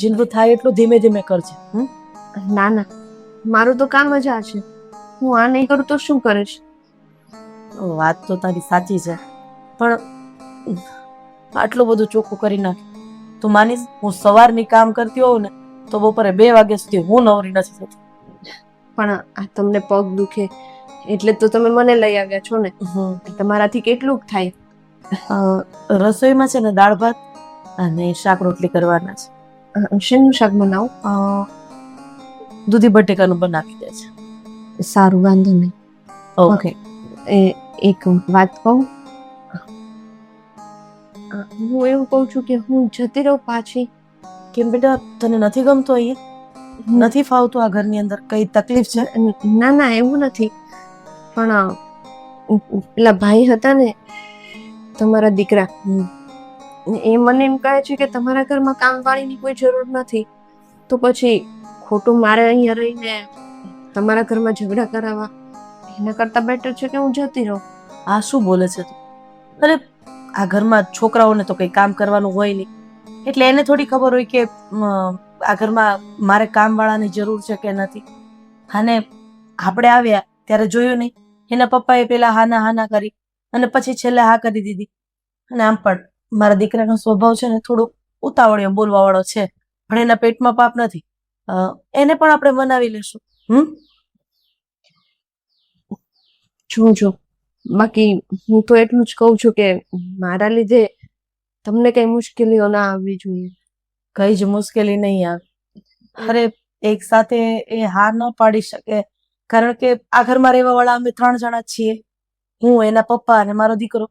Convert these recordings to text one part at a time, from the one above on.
જેટલું થાય એટલું ધીમે ધીમે કરજે. ના ના, મારું તો કામ જ આ છે. હું આ નહીં કરું તો શું કરીશ? વાત તો તારી સાચી છે, પણ આટલું બધું ચોખ્ખું કરી નાખ. તું માનીશ, હું સવારની કામ કરતી હોઉં ને તો બપોરે 2 વાગ્યા સુધી હું નવરી નથી થતી. પણ આ તમને પગ દુખે એટલે તો તમે મને લઈ આવ્યા છો ને. તમારાથી કેટલું થાય? રસોઈમાં છે ને દાળ ભાત અને શાક રોટલી કરવાના છે. શેનું શાક બનાવું? દૂધી બટેકાનું બનાવી દે છે. સારું, વાંધો નહીં. ઓકે. એક વાત કહું? હું એવું કહું છું કે હું જતી રહું પાછી. કેમ બેટા, તને નથી ગમતું અહીંયા? નથી ફાવતું આ ઘરની અંદર? કઈ તકલીફ છે? ના ના, એવું નથી. પણ પેલા ભાઈ હતા ને, તમારા દીકરા, એ મને એમ કહે છે કે તમારા ઘરમાં કામવાળીની કોઈ જરૂર નથી. તો પછી ખોટું મારે અહીંયા રહીને તમારા ઘરમાં ઝઘડા કરાવવા, એના કરતાં બેટર છે કે હું જતી રહું. આ શું બોલે છે તું? અરે, આ ઘરમાં છોકરાઓને તો કઈ કામ કરવાનું હોય નહીં, એટલે એને થોડી ખબર હોય કે આ ઘરમાં મારે કામવાળાની જરૂર છે કે નથી. અને આપણે આવ્યા ત્યારે જોયું નહીં, એના પપ્પાએ પેલા હાના હાના કરી અને પછી છેલ્લે હા કરી દીધી. અને આમ પણ મારા દીકરાનો સ્વભાવ છે ને થોડું ઉતાવળિયો બોલવા વાળો છે, પણ એના પેટમાં પાપ નથી. એને પણ આપણે મનાવી લેશું. જો બાકી હું તો એટલું જ કહું છું કે મારા લીધે તમને કઈ મુશ્કેલીઓ ના આવવી જોઈએ. કઈ જ મુશ્કેલી નહીં આવે. અરે, એક સાથે એ હા ન પાડી શકે, કારણ કે આ ઘરમાં રહેવા વાળા અમે 3 જણા છીએ, હું, એના પપ્પા અને મારો દીકરો.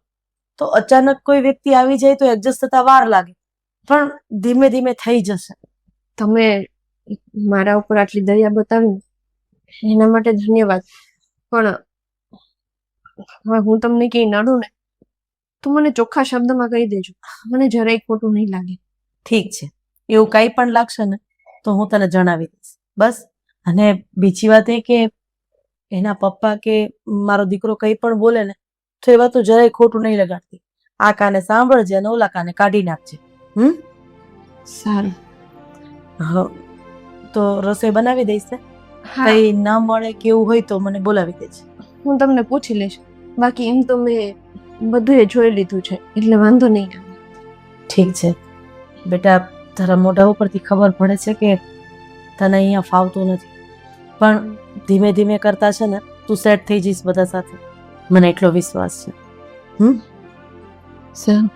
તો અચાનક કોઈ વ્યક્તિ આવી જાય તો એડજસ્ટ થતા વાર લાગે, પણ ધીમે ધીમે થઈ જશે. તમે મારા ઉપર આટલી દયા બતાવી એના માટે ધન્યવાદ. પણ હવે હું તમને ક્યાંય નડું ને તો મને ચોખ્ખા શબ્દમાં કહી દેજો, મને જરાય ખોટું નહીં લાગે. ઠીક છે, એવું કંઈ પણ લાગશે ને તો હું તને જણાવી દઈશ, બસ. અને બીજી વાત એ કે એના પપ્પા કે મારો દીકરો કંઈ પણ બોલે ને તો એ વાતો જરાય ખોટું નહીં લગાડતી. આ કાને સાંભળજે અને ઓલા કાને કાઢી નાખજે. સારું. હા, તો રસોઈ બનાવી દઈશ ને? કઈ ન મળે કેવું હોય તો મને બોલાવી દેજે. હું તમને પૂછી લઈશ. બાકી એમ તો મેં બધું જોઈ લીધું છે એટલે વાંધો નહીં આવે. ઠીક છે બેટા, તારા મોઢા ઉપરથી ખબર પડે છે કે તને અહીંયા ફાવતું નથી, પણ ધીમે ધીમે કરતા છે ને તું સેટ થઈ જઈશ બધા સાથે, મને એટલો વિશ્વાસ છે. સારું.